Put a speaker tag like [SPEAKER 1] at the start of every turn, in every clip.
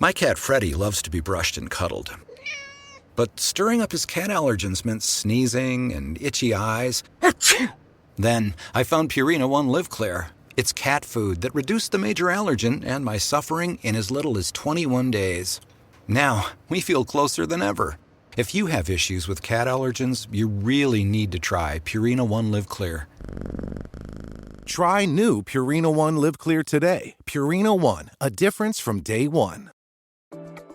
[SPEAKER 1] My cat Freddie loves to be brushed and cuddled. But stirring up his cat allergens meant sneezing and itchy eyes. Then I found Purina One Live Clear. It's cat food that reduced the major allergen and my suffering in as little as 21 days. Now, we feel closer than ever. If you have issues with cat allergens, you really need to try Purina One Live Clear.
[SPEAKER 2] Try new Purina One Live Clear today. Purina One, a difference from day one.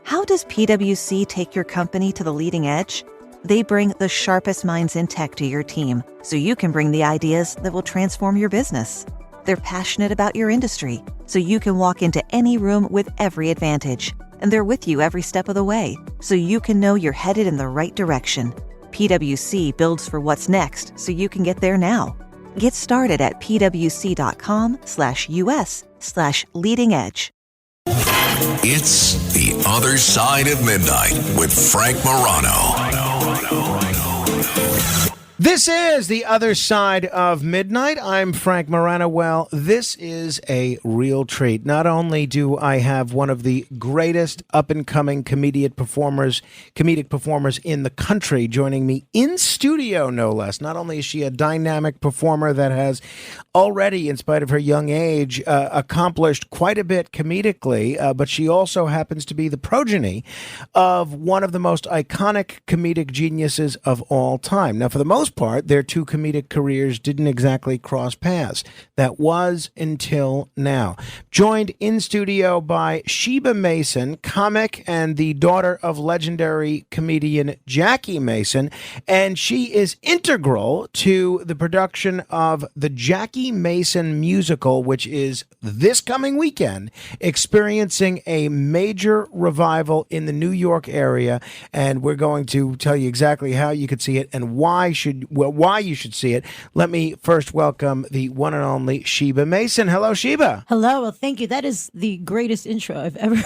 [SPEAKER 3] How does PwC take your company to the leading edge? They bring the sharpest minds in tech to your team, so you can bring the ideas that will transform your business. They're passionate about your industry, so you can walk into any room with every advantage. And they're with you every step of the way, so you can know you're headed in the right direction. PwC builds for what's next, so you can get there now. Get started at pwc.com/us/leading edge.
[SPEAKER 4] It's The Other Side of Midnight with Frank Morano.
[SPEAKER 5] This is The Other Side of Midnight. I'm Frank Morano. Well, this is a real treat. Not only do I have one of the greatest up-and-coming comedic performers in the country joining me in studio, no less. Not only is she a dynamic performer that has already, in spite of her young age, accomplished quite a bit comedically, but she also happens to be the progeny of one of the most iconic comedic geniuses of all time. Now, for the most part, their two comedic careers didn't exactly cross paths. That was until now. Joined in studio by Sheba Mason, comic and the daughter of legendary comedian Jackie Mason, and she is integral to the production of the Jackie Mason musical, which is this coming weekend, experiencing a major revival in the New York area, and we're going to tell you exactly how you could see it and why you should see it. Let me first welcome the one and only Sheba Mason. Hello, Sheba.
[SPEAKER 6] Hello. Well, thank you. That is the greatest intro I've ever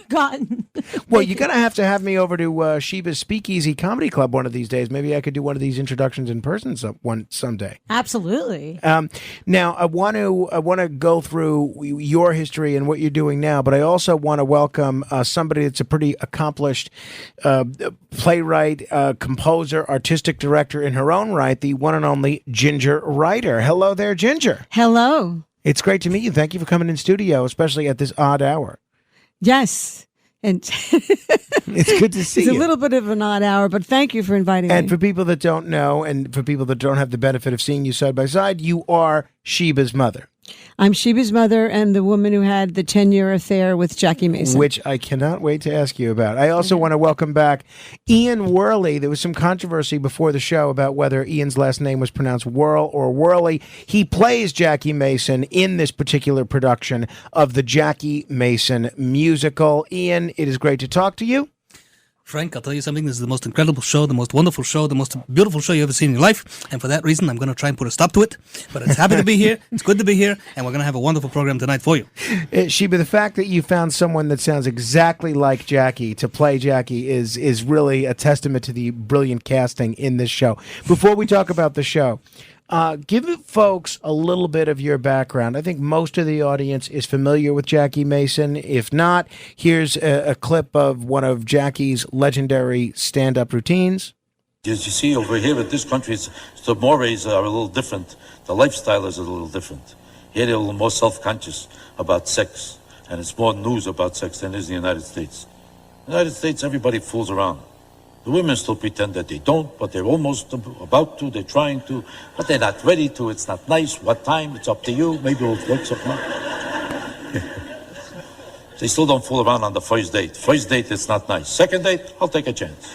[SPEAKER 6] gotten.
[SPEAKER 5] Well, you're going to have me over to Sheba's Speakeasy Comedy Club one of these days. Maybe I could do one of these introductions in person someday.
[SPEAKER 6] Absolutely.
[SPEAKER 5] Now, I want to go through your history and what you're doing now, but I also want to welcome somebody that's a pretty accomplished playwright, composer, artistic director in her own right, the one and only Ginger Reiter. Hello there, Ginger.
[SPEAKER 6] Hello.
[SPEAKER 5] It's great to meet you. Thank you for coming in studio, especially at this odd hour.
[SPEAKER 6] Yes. And
[SPEAKER 5] it's good to see you.
[SPEAKER 6] It's a little bit of an odd hour, but thank you for inviting me.
[SPEAKER 5] And for people that don't know, and for people that don't have the benefit of seeing you side by side, you are Sheba's mother.
[SPEAKER 6] I'm Sheba's mother and the woman who had the 10-year affair with Jackie Mason.
[SPEAKER 5] Which I cannot wait to ask you about. I also want to welcome back Ian Wehrle. There was some controversy before the show about whether Ian's last name was pronounced Wehrle or Wehrle. He plays Jackie Mason in this particular production of the Jackie Mason musical. Ian, it is great to talk to you.
[SPEAKER 7] Frank, I'll tell you something. This is the most incredible show, the most wonderful show, the most beautiful show you've ever seen in your life. And for that reason, I'm going to try and put a stop to it. But it's happy to be here. It's good to be here. And we're going to have a wonderful program tonight for you.
[SPEAKER 5] Sheba, the fact that you found someone that sounds exactly like Jackie to play Jackie is really a testament to the brilliant casting in this show. Before we talk about the show, give folks a little bit of your background. I think most of the audience is familiar with Jackie Mason. If not, here's a clip of one of Jackie's legendary stand-up routines.
[SPEAKER 8] As you see over here in this country, the mores are a little different. The lifestyle is a little different. Here they're a little more self-conscious about sex, and it's more news about sex than it is in the United States. In the United States, everybody fools around. The women still pretend that they don't, but they're almost about to, they're trying to, but they're not ready to. It's not nice. What time? It's up to you. Maybe it'll work something out. They still don't fool around on the first date. First date, it's not nice. Second date, I'll take a chance.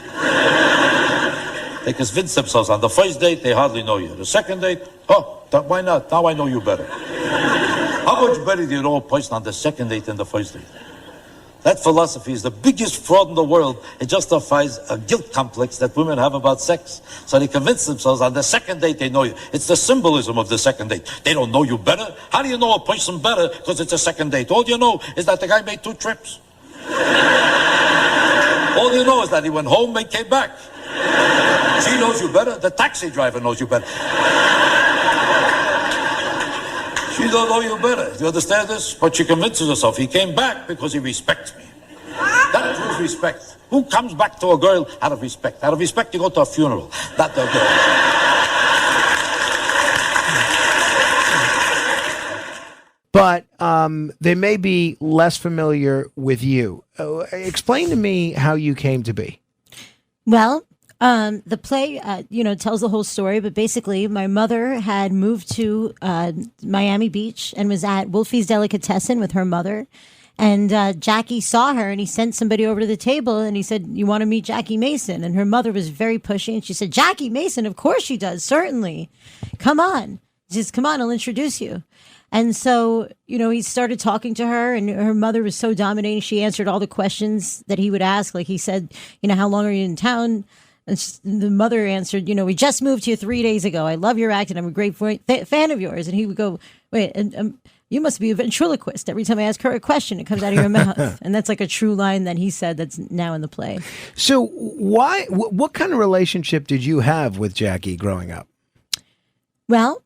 [SPEAKER 8] They convince themselves on the first date, they hardly know you. The second date, why not? Now I know you better. How much better do you know a person on the second date than the first date? That philosophy is the biggest fraud in the world. It justifies a guilt complex that women have about sex. So they convince themselves on the second date they know you. It's the symbolism of the second date. They don't know you better. How do you know a person better? Because it's a second date. All you know is that the guy made 2 trips. All you know is that he went home and came back. She knows you better. The taxi driver knows you better. She don't know you better. Do you understand this? But she convinces herself he came back because he respects me. Out of respect. Who comes back to a girl out of respect? Out of respect, you go to a funeral. Not a girl.
[SPEAKER 5] But they may be less familiar with you. Explain to me how you came to be.
[SPEAKER 9] Well, the play, tells the whole story, but basically my mother had moved to Miami Beach and was at Wolfie's Delicatessen with her mother. And Jackie saw her and he sent somebody over to the table and he said, "You want to meet Jackie Mason?" And her mother was very pushy and she said, "Jackie Mason, of course she does, certainly. Come on. Just come on, I'll introduce you." And so, he started talking to her and her mother was so dominating. She answered all the questions that he would ask. Like he said, "How long are you in town?" And the mother answered, "We just moved here 3 days ago. I love your acting. I'm a great fan of yours." And he would go, "Wait, you must be a ventriloquist. Every time I ask her a question, it comes out of your mouth." And that's like a true line that he said that's now in the play.
[SPEAKER 5] So what kind of relationship did you have with Jackie growing up?
[SPEAKER 9] Well,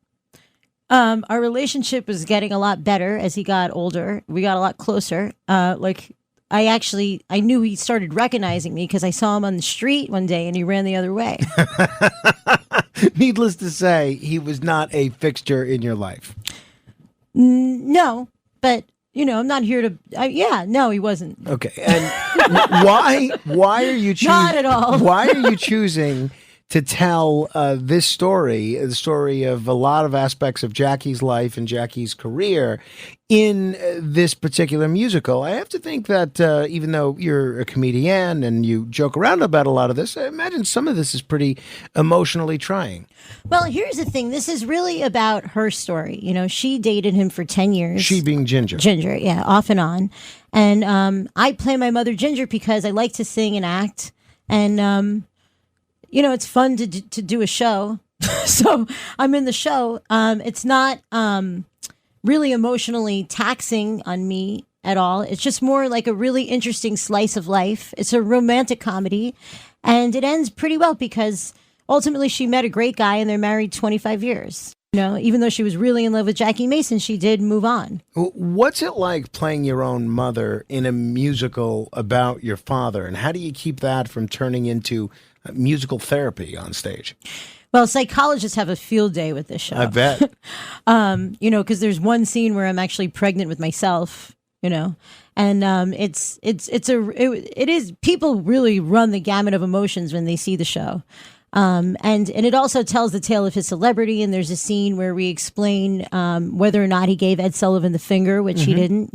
[SPEAKER 9] our relationship was getting a lot better as he got older. We got a lot closer. I knew he started recognizing me because I saw him on the street one day and he ran the other way.
[SPEAKER 5] Needless to say, he was not a fixture in your life.
[SPEAKER 9] No, but I'm not here to. No, he wasn't.
[SPEAKER 5] Okay, and why are you choosing?
[SPEAKER 9] Not at all.
[SPEAKER 5] Why are you choosing to tell this story, the story of a lot of aspects of Jackie's life and Jackie's career in this particular musical? I have to think that even though you're a comedian and you joke around about a lot of this, I imagine some of this is pretty emotionally trying.
[SPEAKER 9] Well, here's the thing. This is really about her story. She dated him for 10 years.
[SPEAKER 5] She being Ginger.
[SPEAKER 9] Ginger, yeah, off and on. And I play my mother Ginger because I like to sing and act. And it's fun to do a show. So I'm in the show. It's not really emotionally taxing on me at all. It's just more like a really interesting slice of life. It's a romantic comedy. And it ends pretty well because ultimately she met a great guy and they're married 25 years. Even though she was really in love with Jackie Mason, she did move on.
[SPEAKER 5] What's it like playing your own mother in a musical about your father? And how do you keep that from turning into musical therapy on stage?
[SPEAKER 9] Well, psychologists have a field day with this show.
[SPEAKER 5] I bet.
[SPEAKER 9] Because there's one scene where I'm actually pregnant with myself, and it is people really run the gamut of emotions when they see the show. And it also tells the tale of his celebrity. And there's a scene where we explain whether or not he gave Ed Sullivan the finger, which he didn't,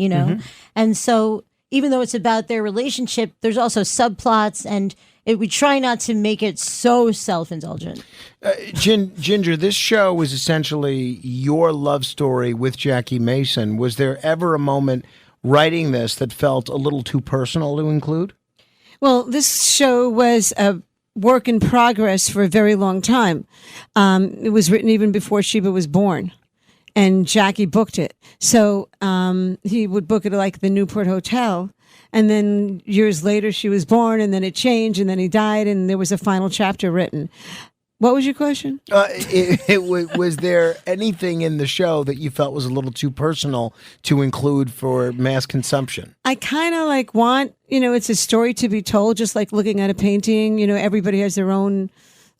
[SPEAKER 9] And so even though it's about their relationship, there's also subplots and we try not to make it so self-indulgent.
[SPEAKER 5] Ginger, this show was essentially your love story with Jackie Mason. Was there ever a moment writing this that felt a little too personal to include?
[SPEAKER 6] Well, this show was a work in progress for a very long time. It was written even before Sheba was born. And Jackie booked it. So he would book it like the Newport Hotel. And then years later, she was born, and then it changed, and then he died, and there was a final chapter written. What was your question?
[SPEAKER 5] Was there anything in the show that you felt was a little too personal to include for mass consumption?
[SPEAKER 6] I kind of want, it's a story to be told, just like looking at a painting. Everybody has their own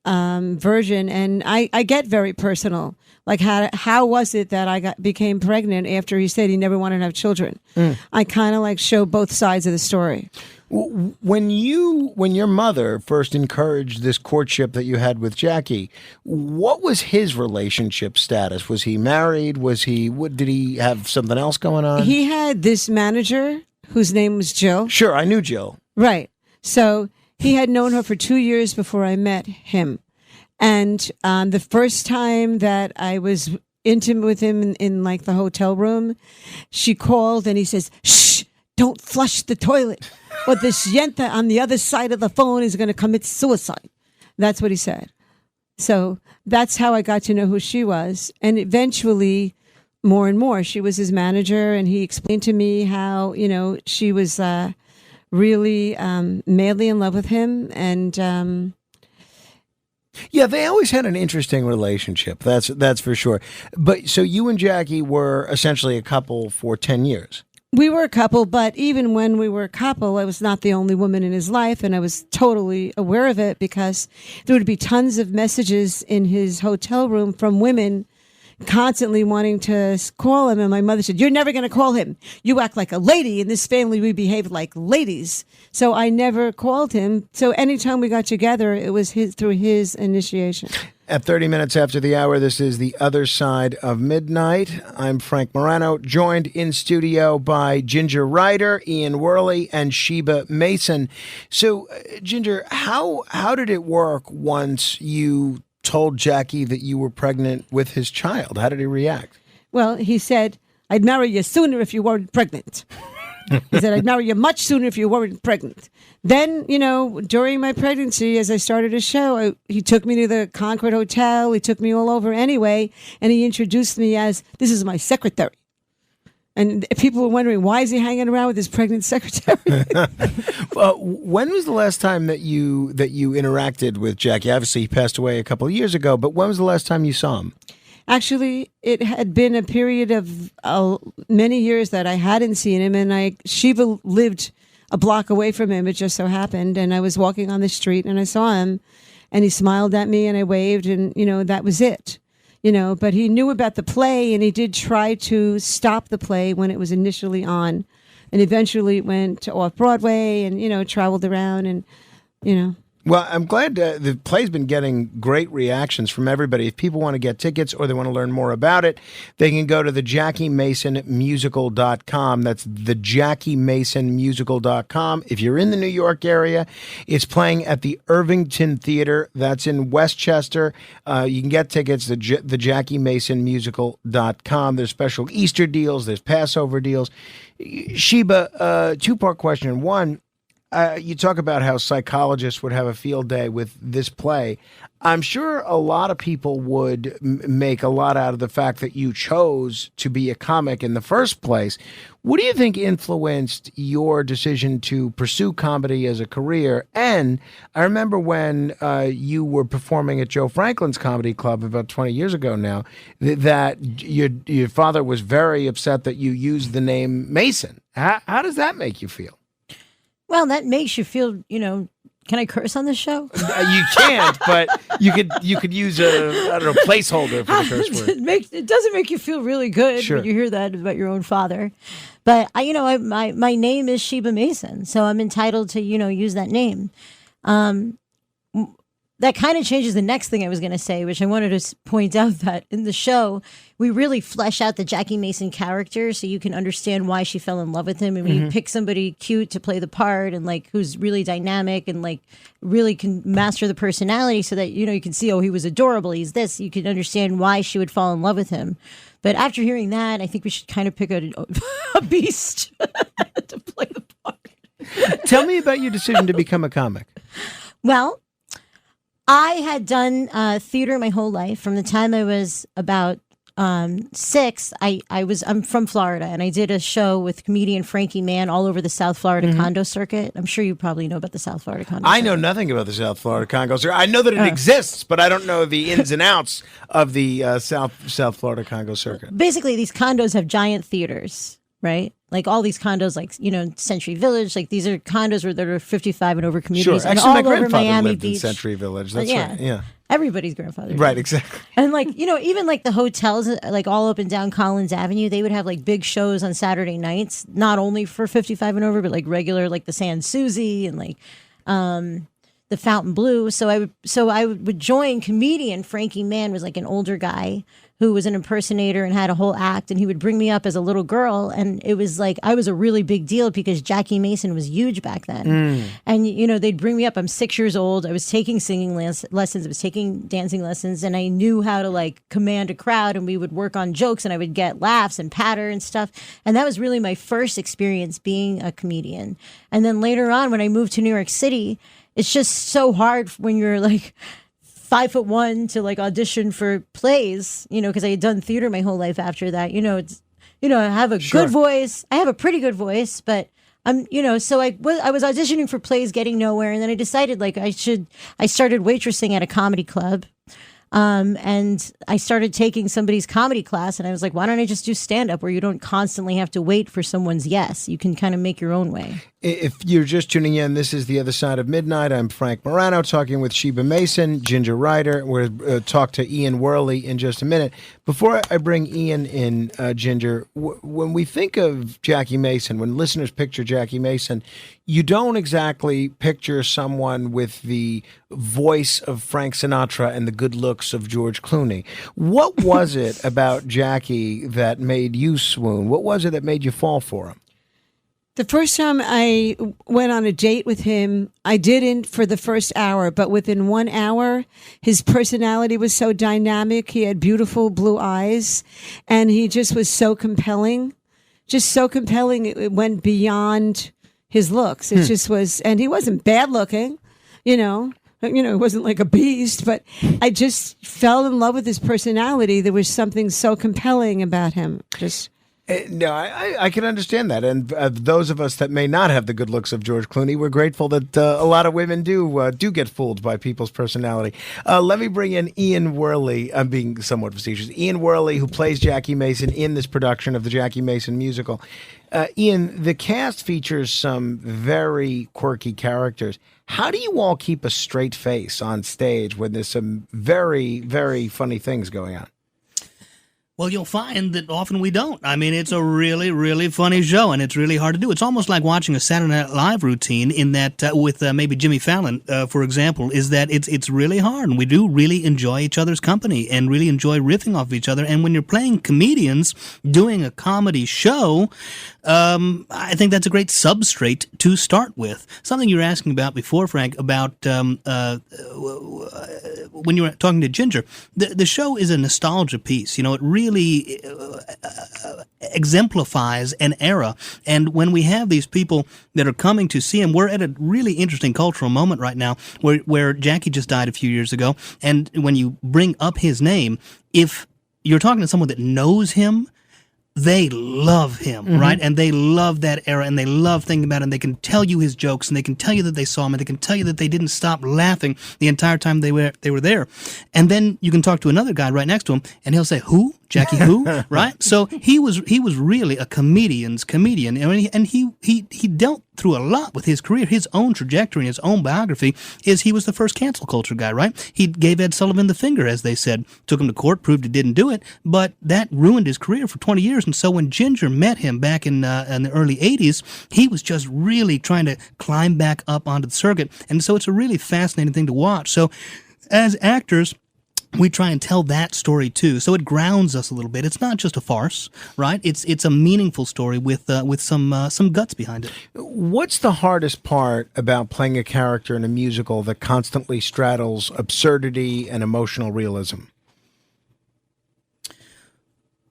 [SPEAKER 6] version, and I get very personal. Like how was it that I became pregnant after he said he never wanted to have children? I kind of show both sides of the story.
[SPEAKER 5] When your mother first encouraged this courtship that you had with Jackie, what was his relationship status? Was he married? Did he have something else going on?
[SPEAKER 6] He had this manager whose name was Jill.
[SPEAKER 5] Sure, I knew Jill.
[SPEAKER 6] Right. So he had known her for 2 years before I met him. And the first time that I was intimate with him in the hotel room, she called and he says, "Shh, don't flush the toilet, or this yenta on the other side of the phone is going to commit suicide." That's what he said. So that's how I got to know who she was. And eventually, more and more, she was his manager, and he explained to me how, she was really madly in love with him. And
[SPEAKER 5] yeah, they always had an interesting relationship. That's for sure. But so you and Jackie were essentially a couple for 10 years.
[SPEAKER 6] We were a couple, but even when we were a couple, I was not the only woman in his life, and I was totally aware of it because there would be tons of messages in his hotel room from women constantly wanting to call him. And my mother said, "You're never going to call him. You act like a lady. In this family, we behave like ladies." So I never called him. So anytime we got together, it was through his initiation.
[SPEAKER 5] At 30 minutes after the hour, this is The Other Side of Midnight. I'm Frank Morano, joined in studio by Ginger Reiter, Ian Wehrle, and Sheba Mason. So, Ginger, how did it work once you told Jackie that you were pregnant with his child? How did he react?
[SPEAKER 6] Well, he said, "I'd marry you sooner if you weren't pregnant." He said, "I'd marry you much sooner if you weren't pregnant." Then, during my pregnancy, as I started a show, he took me to the Concord Hotel. He took me all over anyway, and he introduced me as, "This is my secretary." And people were wondering, why is he hanging around with his pregnant secretary?
[SPEAKER 5] Well, when was the last time that you interacted with Jackie? Obviously, he passed away a couple of years ago, but when was the last time you saw him?
[SPEAKER 6] Actually, it had been a period of many years that I hadn't seen him, and Sheba lived a block away from him. It just so happened, and I was walking on the street, and I saw him, and he smiled at me, and I waved, and that was it. But he knew about the play, and he did try to stop the play when it was initially on, and eventually it went off Broadway, and traveled around, and.
[SPEAKER 5] Well, I'm glad the play's been getting great reactions from everybody. If people want to get tickets or they want to learn more about it, they can go to the JackieMasonMusical.com. That's the JackieMasonMusical.com. If you're in the New York area, it's playing at the Irvington Theater. That's in Westchester. You can get tickets at the JackieMasonMusical.com. There's special Easter deals. There's Passover deals. Sheba, two-part question. One, you talk about how psychologists would have a field day with this play. I'm sure a lot of people would make a lot out of the fact that you chose to be a comic in the first place. What do you think influenced your decision to pursue comedy as a career? And I remember when you were performing at Joe Franklin's Comedy Club about 20 years ago now, that your father was very upset that you used the name Mason. How does that make you feel?
[SPEAKER 9] Well, that makes you feel, can I curse on this show?
[SPEAKER 5] You can't, but you could use a placeholder for the curse word.
[SPEAKER 9] It doesn't make you feel really good when you hear that about your own father. But my name is Sheba Mason, so I'm entitled to, use that name. That kind of changes the next thing I was going to say, which I wanted to point out that in the show, we really flesh out the Jackie Mason character so you can understand why she fell in love with him. And when you pick somebody cute to play the part and who's really dynamic and really can master the personality so that, you can see, oh, he was adorable. He's this. You can understand why she would fall in love with him. But after hearing that, I think we should kind of pick a beast to play the part.
[SPEAKER 5] Tell me about your decision to become a comic.
[SPEAKER 9] Well, I had done theater my whole life. From the time I was about 6, I'm from Florida, and I did a show with comedian Frankie Mann all over the South Florida condo circuit. I'm sure you probably know about the South Florida condo circuit.
[SPEAKER 5] I know nothing about the South Florida condo circuit. I know that it exists, but I don't know the ins and outs of the South Florida condo circuit.
[SPEAKER 9] Basically, these condos have giant theaters, right? Like all these condos, Century Village, these are condos where there are 55 and over communities.
[SPEAKER 5] Sure,
[SPEAKER 9] and
[SPEAKER 5] actually,
[SPEAKER 9] all
[SPEAKER 5] my
[SPEAKER 9] over
[SPEAKER 5] grandfather
[SPEAKER 9] Miami
[SPEAKER 5] lived
[SPEAKER 9] Beach.
[SPEAKER 5] in Century Village. That's right. Yeah,
[SPEAKER 9] everybody's grandfather.
[SPEAKER 5] Right, exactly.
[SPEAKER 9] And even the hotels, all up and down Collins Avenue, they would have big shows on Saturday nights, not only for 55 and over, but regular, the San Susie and the Fountain Blue. So I would join comedian Frankie Mann, was an older guy who was an impersonator and had a whole act, and he would bring me up as a little girl, and it was I was a really big deal because Jackie Mason was huge back then. And they'd bring me up. I'm 6 years old. I was taking singing lessons. I was taking dancing lessons, and I knew how to command a crowd, and we would work on jokes, and I would get laughs and patter and stuff. And that was really my first experience being a comedian. And then later on, when I moved to New York City, it's just so hard when you're 5'1" to audition for plays, because I had done theater my whole life after that. I have a good voice. I have a pretty good voice, but so I was auditioning for plays, getting nowhere. And then I decided I started waitressing at a comedy club. And I started taking somebody's comedy class, and I was like, why don't I just do stand-up where you don't constantly have to wait for someone's yes? You can kind of make your own way.
[SPEAKER 5] If you're just tuning in, this is The Other Side of Midnight. I'm Frank Morano talking with Sheba Mason, Ginger Reiter. We'll talk to Ian Wehrle in just a minute. Before I bring Ian in, Ginger, when we think of Jackie Mason, when listeners picture Jackie Mason, you don't exactly picture someone with the voice of Frank Sinatra and the good looks of George Clooney. What was it about Jackie that made you swoon? What was it that made you fall for him?
[SPEAKER 6] The first time I went on a date with him, I didn't for the first hour, but within 1 hour, his personality was so dynamic. He had beautiful blue eyes, and he just was so compelling. Just so compelling, it went beyond his looks. It just was, and he wasn't bad looking, you know. It wasn't like a beast, but I just fell in love with his personality. There was something so compelling about him.
[SPEAKER 5] No, I can understand that. And those of us that may not have the good looks of George Clooney, we're grateful that a lot of women do get fooled by people's personality. Let me bring in Ian Wehrle. I'm being somewhat facetious. Ian Wehrle, who plays Jackie Mason in this production of the Jackie Mason musical. Ian, the cast features some very quirky characters. How do you all keep a straight face on stage when there's some very, very funny things going on?
[SPEAKER 7] Well, you'll find that often we don't. I mean, it's a really, really funny show, and it's really hard to do. It's almost like watching a Saturday Night Live routine in that, with maybe Jimmy Fallon, for example, is that it's really hard, and we do really enjoy each other's company and really enjoy riffing off each other. And when you're playing comedians doing a comedy show, I think that's a great substrate to start with. Something you were asking about before, Frank, about when you were talking to Ginger. The show is a nostalgia piece. You know, it really exemplifies an era. And when we have these people that are coming to see him, we're at a really interesting cultural moment right now where Jackie just died a few years ago. And when you bring up his name, if you're talking to someone that knows him, they love him, right? And they love that era, and they love thinking about it, and they can tell you his jokes, and they can tell you that they saw him, and they can tell you that they didn't stop laughing the entire time they were there. And then you can talk to another guy right next to him, and he'll say, "Who? Jackie who?" Right? So he was really a comedian's comedian, and he dealt through a lot with his career. His own trajectory, his own biography is he was the first cancel culture guy, right? He gave Ed Sullivan the finger, as they said, took him to court, proved he didn't do it, but that ruined his career for 20 years. And so when Ginger met him back in the early 80s, he was just really trying to climb back up onto the circuit. And so it's a really fascinating thing to watch. So as actors, we try and tell that story too, so it grounds us a little bit. It's not just a farce, right? It's a meaningful story with some guts behind it.
[SPEAKER 5] What's the hardest part about playing a character in a musical that constantly straddles absurdity and emotional realism?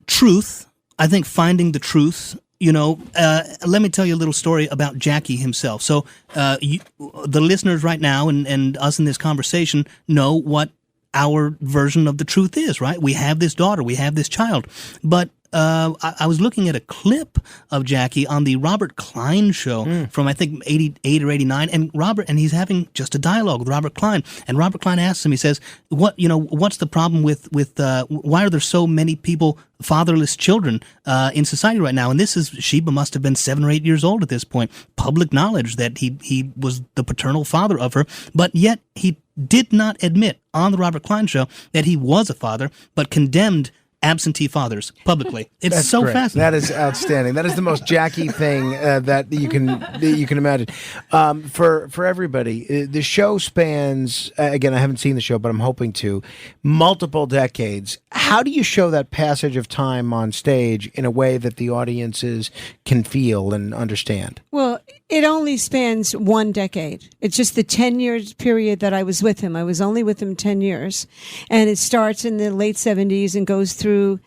[SPEAKER 5] Truth.
[SPEAKER 7] I think finding the truth. Let me tell you a little story about Jackie himself. So the listeners right now and us in this conversation know what our version of the truth is, right? We have this daughter, we have this child. But I was looking at a clip of Jackie on the Robert Klein show from, I think, 88 or 89, and he's having just a dialogue with Robert Klein. And Robert Klein asks him, he says, what's the problem with why are there so many people, fatherless children in society right now? And this is, Sheba must have been 7 or 8 years old at this point. Public knowledge that he was the paternal father of her, but yet he did not admit on the Robert Klein show that he was a father, but condemned absentee fathers publicly. It's
[SPEAKER 5] That's
[SPEAKER 7] so
[SPEAKER 5] great.
[SPEAKER 7] fascinating.
[SPEAKER 5] That is outstanding. That is the most Jackie thing that you can imagine. For everybody, the show spans, again, I haven't seen the show, but I'm hoping to, multiple decades. How do you show that passage of time on stage in a way that the audiences can feel and understand?
[SPEAKER 6] Well, it only spans 1 decade. It's just the 10-year period that I was with him. I was only with him 10 years. And it starts in the late 70s and goes through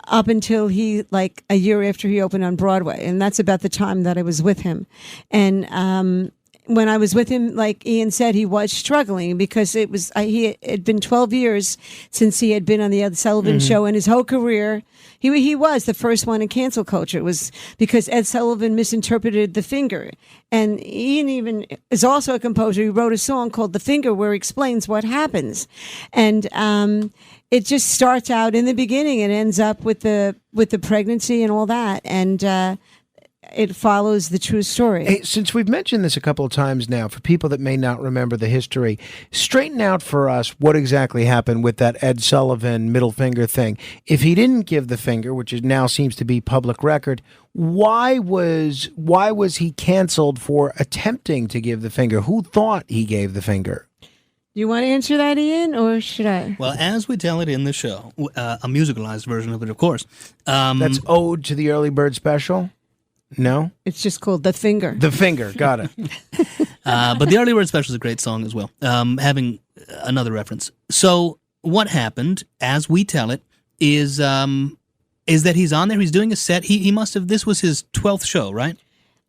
[SPEAKER 6] up until like a year after he opened on Broadway. And that's about the time that I was with him. And when I was with him, like Ian said, he was struggling because it had been 12 years since he had been on the Ed Sullivan show, and his whole career, he was the first one in cancel culture. It was because Ed Sullivan misinterpreted The Finger. And Ian even is also a composer. He wrote a song called The Finger where he explains what happens. And it just starts out in the beginning and ends up with the pregnancy and all that. And it follows the true story.
[SPEAKER 5] Hey, since we've mentioned this a couple of times now, for people that may not remember the history, straighten out for us what exactly happened with that Ed Sullivan middle finger thing. If he didn't give the finger, which now seems to be public record, why was he canceled for attempting to give the finger? Who thought he gave the finger?
[SPEAKER 6] You want to answer that, Ian, or should I?
[SPEAKER 7] Well, as we tell it in the show, a musicalized version of it, of course.
[SPEAKER 5] That's Ode to the Early Bird Special? No?
[SPEAKER 6] It's just called The Finger.
[SPEAKER 5] The Finger, got it.
[SPEAKER 7] But the Early Bird Special is a great song as well, having another reference. So what happened, as we tell it, is that he's on there, he's doing a set. He must have, this was his 12th show, right?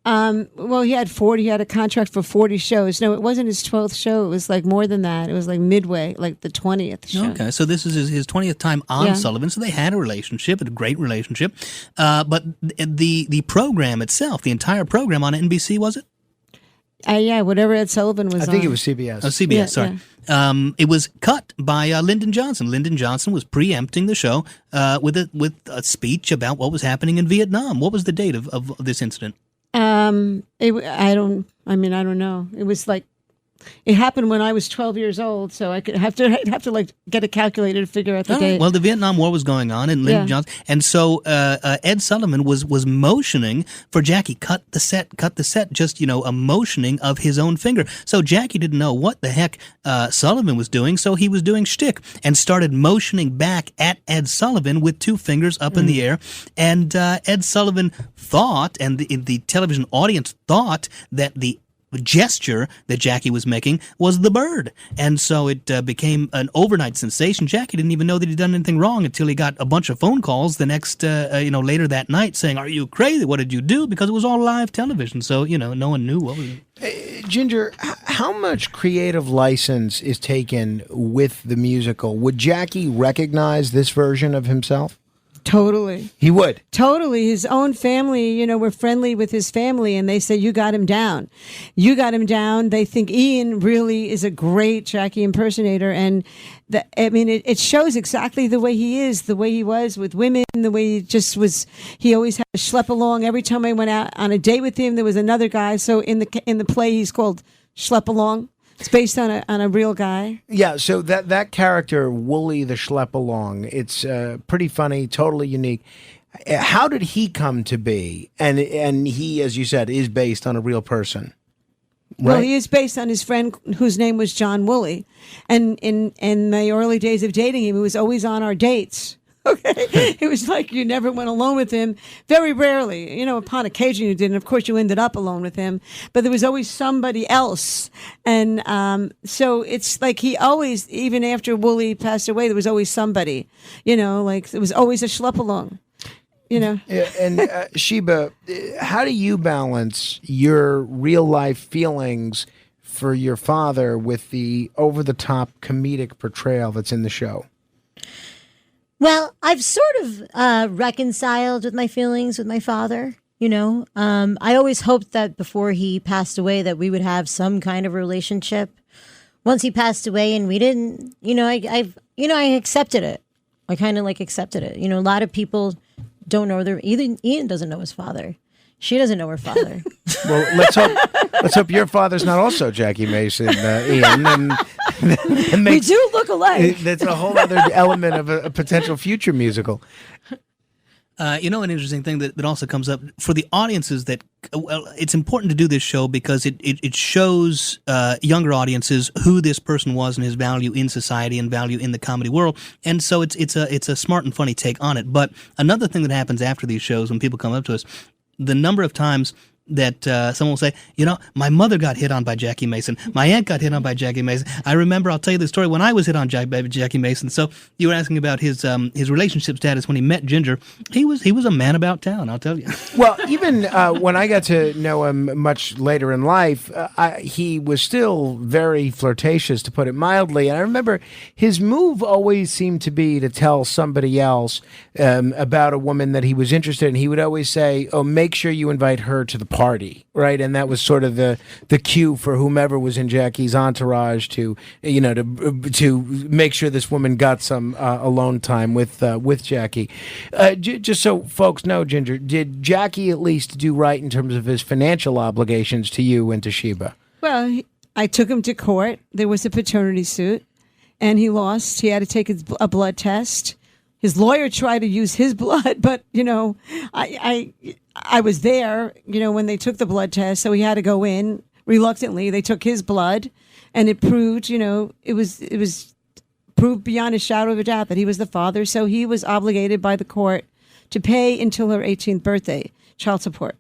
[SPEAKER 6] Well, he had a contract for 40 shows. No, it wasn't his 12th show. It was like more than that. It was like midway, like the 20th show.
[SPEAKER 7] Okay, so this is his 20th time on Sullivan. So they had a relationship, a great relationship. But the program itself, the entire program on NBC, was it?
[SPEAKER 6] Yeah, whatever Ed Sullivan was on.
[SPEAKER 5] I think it was CBS.
[SPEAKER 7] Oh, CBS, sorry. Yeah. It was cut by Lyndon Johnson. Lyndon Johnson was preempting the show with a speech about what was happening in Vietnam. What was the date of this incident?
[SPEAKER 6] I don't know. It was like, it happened when I was 12 years old, so I could have to like get a calculator to figure out the date.
[SPEAKER 7] Well, the Vietnam War was going on, and Lyndon Johnson, and so Ed Sullivan was motioning for Jackie, cut the set, just a motioning of his own finger. So Jackie didn't know what the heck Sullivan was doing, so he was doing shtick and started motioning back at Ed Sullivan with two fingers up in the air, and Ed Sullivan thought, and the television audience thought, that the gesture that Jackie was making was the bird. And so it became an overnight sensation. Jackie didn't even know that he'd done anything wrong until he got a bunch of phone calls the next, later that night saying, "Are you crazy? What did you do?" Because it was all live television. So, no one knew what was it.
[SPEAKER 5] Ginger, how much creative license is taken with the musical? Would Jackie recognize this version of himself?
[SPEAKER 6] Totally.
[SPEAKER 5] He would.
[SPEAKER 6] Totally. His own family, we're friendly with his family, and they say, "You got him down. You got him down." They think Ian really is a great Jackie impersonator. And it shows exactly the way he is, the way he was with women, the way he just was. He always had to schlep along. Every time I went out on a date with him, there was another guy. So in the play, he's called Schlep Along. It's based on a real guy. Yeah, so that character, Wooly the Schlepp-Along, it's pretty funny, totally unique. How did he come to be? And he, as you said, is based on a real person. Right? Well, he is based on his friend whose name was John Woolley. And in the early days of dating him, he was always on our dates. Okay. It was like you never went alone with him. Very rarely. Upon occasion you did. And of course you ended up alone with him. But there was always somebody else. And so it's like he always, even after Wooly passed away, there was always somebody. Like it was always a schlep along. And Sheba, how do you balance your real life feelings for your father with the over-the-top comedic portrayal that's in the show?
[SPEAKER 9] Well, I've sort of reconciled with my feelings with my father. I always hoped that before he passed away that we would have some kind of relationship. Once he passed away and we didn't, I accepted it. I kind of accepted it. A lot of people don't know Ian doesn't know his father. She doesn't know her father.
[SPEAKER 5] Well, let's hope your father's not also Jackie Mason, Ian. And
[SPEAKER 6] we do look alike.
[SPEAKER 5] That's a whole other element of a potential future musical.
[SPEAKER 7] An interesting thing that also comes up for the audiences that, it's important to do this show because it shows younger audiences who this person was and his value in society and value in the comedy world. And so it's a smart and funny take on it. But another thing that happens after these shows when people come up to us, the number of times someone will say, my mother got hit on by Jackie Mason. My aunt got hit on by Jackie Mason. I remember, I'll tell you the story, when I was hit on by Jackie Mason. So you were asking about his relationship status when he met Ginger. He was a man about town, I'll tell you.
[SPEAKER 5] Well, even when I got to know him much later in life, he was still very flirtatious, to put it mildly. And I remember his move always seemed to be to tell somebody else about a woman that he was interested in. He would always say, "Oh, make sure you invite her to the party," right? And that was sort of the cue for whomever was in Jackie's entourage to make sure this woman got some alone time with Jackie. Just so folks know, Ginger, did Jackie at least do right in terms of his financial obligations to you and to Sheba?
[SPEAKER 6] Well, I took him to court. There was a paternity suit, and he lost. He had to take a blood test. His lawyer tried to use his blood, but I was there, when they took the blood test, so he had to go in reluctantly. They took his blood, and it proved, it was proved beyond a shadow of a doubt that he was the father. So he was obligated by the court to pay until her 18th birthday child support.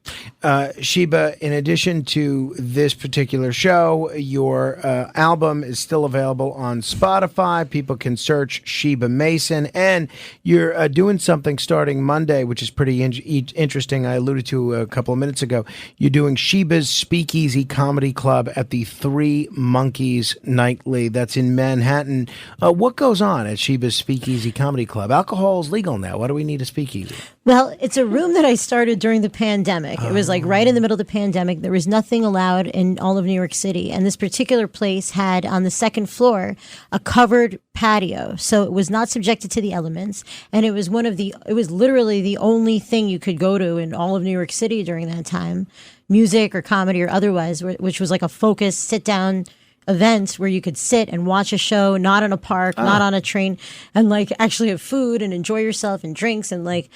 [SPEAKER 5] Sheba, in addition to this particular show, your album is still available on Spotify. People can search Sheba Mason, and you're doing something starting Monday, which is pretty interesting. I alluded to a couple of minutes ago. You're doing Sheba's Speakeasy Comedy Club at the Three Monkeys Nightly. That's in Manhattan. What goes on at Sheba's Speakeasy Comedy Club? Alcohol is legal now. Why do we need a speakeasy?
[SPEAKER 9] Well, it's a room that I started during the pandemic. It was like right in the middle of the pandemic. There was nothing allowed in all of New York City. And this particular place had on the second floor a covered patio. So it was not subjected to the elements. And it was literally the only thing you could go to in all of New York City during that time, music or comedy or otherwise, which was like a focused sit down events where you could sit and watch a show, not in a park, not on a train, and like actually have food and enjoy yourself and drinks and like.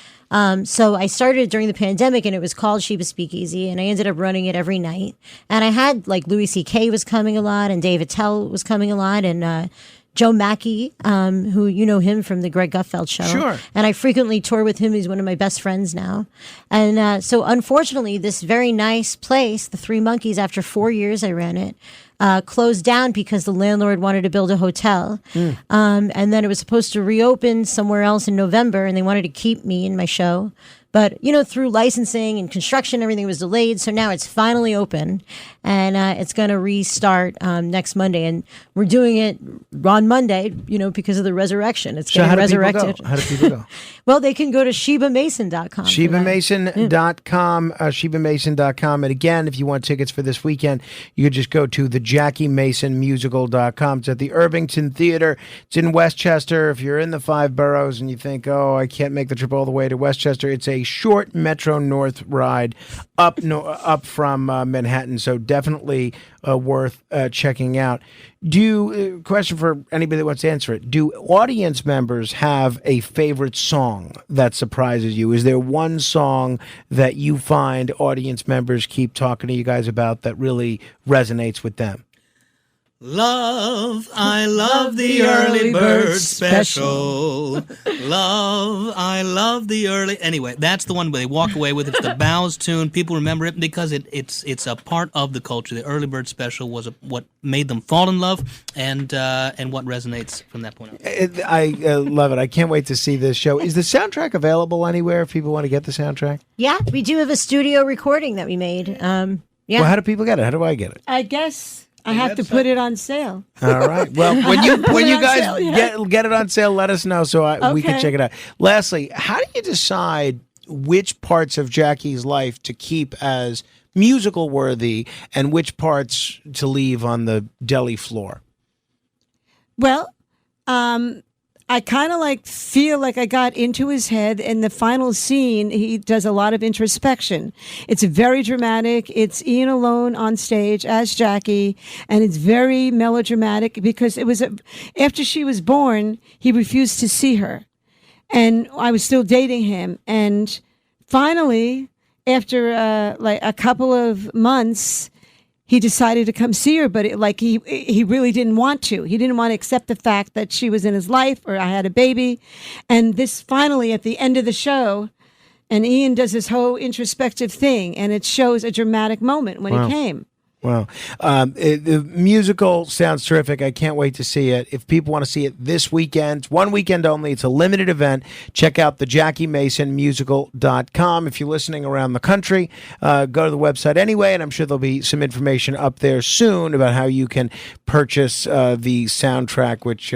[SPEAKER 9] So I started during the pandemic, and it was called Sheba Speakeasy, and I ended up running it every night. And I had like Louis C.K. was coming a lot, and Dave Attell was coming a lot, and Joe Mackey, who you know him from the Greg Gutfeld show.
[SPEAKER 5] Sure. And
[SPEAKER 9] I frequently tour with him. He's one of my best friends now. And so unfortunately, this very nice place, the Three Monkeys, after 4 years I ran it, closed down because the landlord wanted to build a hotel. And then it was supposed to reopen somewhere else in November, and they wanted to keep me in my show. But, through licensing and construction, everything was delayed. So now it's finally open, and it's going to restart next Monday. And we're doing it on Monday, because of the resurrection. It's getting resurrected.
[SPEAKER 5] How do people go?
[SPEAKER 9] Well, they can go to ShebaMason.com.
[SPEAKER 5] ShebaMason.com, ShebaMason.com. And again, if you want tickets for this weekend, you could just go to the JackieMasonMusical.com. It's at the Irvington Theater. It's in Westchester. If you're in the 5 boroughs and you think, I can't make the trip all the way to Westchester, it's a short Metro North ride up from Manhattan. So definitely worth checking out. Question for anybody that wants to answer it. Do audience members have a favorite song that surprises you? Is there one song that you find audience members keep talking to you guys about that really resonates with them?
[SPEAKER 7] Love, I love the early bird special. Love, I love the early... Anyway, that's the one where they walk away with. It's the Bows tune. People remember it because it's a part of the culture. The early bird special was what made them fall in love and what resonates from that point on.
[SPEAKER 5] I love it. I can't wait to see this show. Is the soundtrack available anywhere if people want to get the soundtrack?
[SPEAKER 9] Yeah, we do have a studio recording that we made. Yeah.
[SPEAKER 5] Well, how do people get it? How do I get it?
[SPEAKER 6] I guess I have to put it on sale.
[SPEAKER 5] All right. Well, when you guys get it on sale, let us know so we can check it out. Lastly, how do you decide which parts of Jackie's life to keep as musical worthy and which parts to leave on the deli floor?
[SPEAKER 6] Well, I kind of feel like I got into his head. In the final scene, he does a lot of introspection. It's very dramatic. It's Ian alone on stage as Jackie, and it's very melodramatic because it was after she was born, he refused to see her, and I was still dating him. And finally, after a couple of months, he decided to come see her, but he really didn't want to. He didn't want to accept the fact that she was in his life or I had a baby. And this finally, at the end of the show, And Ian does this whole introspective thing, and it shows a dramatic moment when he came.
[SPEAKER 5] Wow. The musical sounds terrific. I can't wait to see it. If people want to see it this weekend, it's one weekend only. It's a limited event. Check out the JackieMasonMusical.com. If you're listening around the country, go to the website anyway, and I'm sure there'll be some information up there soon about how you can purchase the soundtrack, which,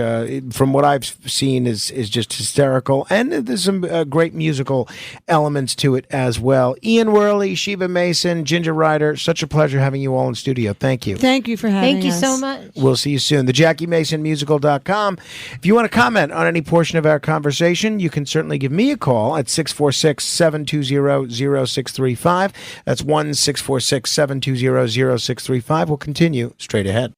[SPEAKER 5] from what I've seen, is just hysterical. And there's some great musical elements to it as well. Ian Wehrle, Sheba Mason, Ginger Reiter, such a pleasure having you all in studio. Thank you.
[SPEAKER 6] Thank you for having
[SPEAKER 9] Thank you
[SPEAKER 6] us.
[SPEAKER 9] so much.
[SPEAKER 5] We'll see you soon. The JackieMasonMusical.com. If you want to comment on any portion of our conversation, you can certainly give me a call at 646-720-0635. That's 1-646-720-0635. We'll continue straight ahead.